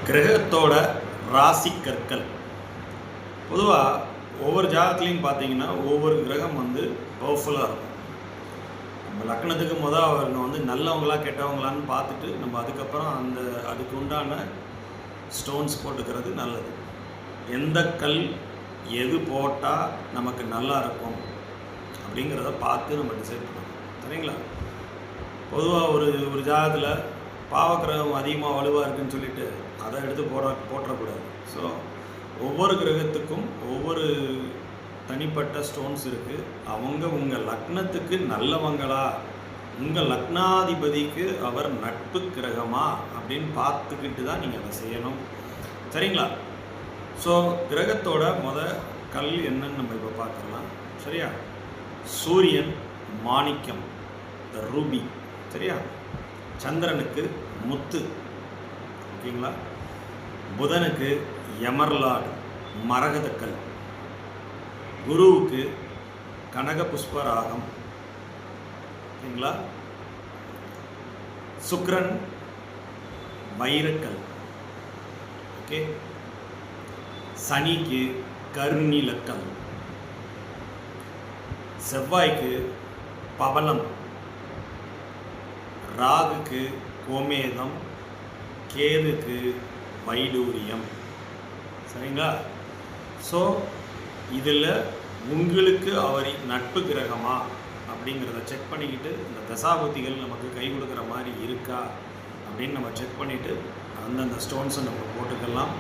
கிரகத்தோட ராசி கற்கள். பொதுவாக ஒவ்வொரு ஜாதகத்துலையும் பார்த்தீங்கன்னா ஒவ்வொரு கிரகம் பவர்ஃபுல்லாக இருக்கும். நம்ம லக்னத்துக்கு அவங்க நல்லவங்களா கெட்டவங்களான்னு பார்த்துட்டு நம்ம அதுக்கப்புறம் அதுக்கு உண்டான ஸ்டோன்ஸ் போட்டுக்கிறது நல்லது. எந்த கல் எது போட்டால் நமக்கு நல்லா இருக்கும் அப்படிங்கிறத பார்த்து நம்ம டிசைட் பண்ணணும். சரிங்களா? பொதுவாக ஒரு ஜாதகத்தில் பாவக்கிரகம் அதிகமாக வலுவாக இருக்குன்னு சொல்லிட்டு அதை எடுத்து போட்டுறக்கூடாது. ஸோ ஒவ்வொரு கிரகத்துக்கும் ஒவ்வொரு தனிப்பட்ட ஸ்டோன்ஸ் இருக்குது. உங்கள் லக்னத்துக்கு நல்லவங்களா, உங்கள் லக்னாதிபதிக்கு அவர் நட்பு கிரகமா அப்படின்னு பார்த்துக்கிட்டு தான் நீங்கள் அதை செய்யணும். சரிங்களா? ஸோ கிரகத்தோட கல் என்னன்னு நம்ம இப்போ பார்த்துக்கலாம். சரியா? சூரியன் மாணிக்கம், த ரூபி. சரியா? சந்திரனுக்கு முத்து. ஓகேங்களா? புதனுக்கு எமர்லார்டு, மரகதக்கல். குருவுக்கு கனக புஷ்பராகம். ஓகேங்களா? சுக்கிரன் வைரக்கல். ஓகே. சனிக்கு கருநீலக்கல். செவ்வாய்க்கு பவளம். ராகுக்கு கோமேதம். கேதுக்கு வைடூரியம். சரிங்களா? ஸோ இதில் உங்களுக்கு அவர் நட்பு கிரகமா அப்படிங்கிறத செக் பண்ணிக்கிட்டு இந்த தசாபுத்திகள் நமக்கு கை கொடுக்குற மாதிரி இருக்கா அப்படின்னு நம்ம செக் பண்ணிவிட்டு அந்தந்த ஸ்டோன்ஸை நம்ம போட்டுக்கலாம்.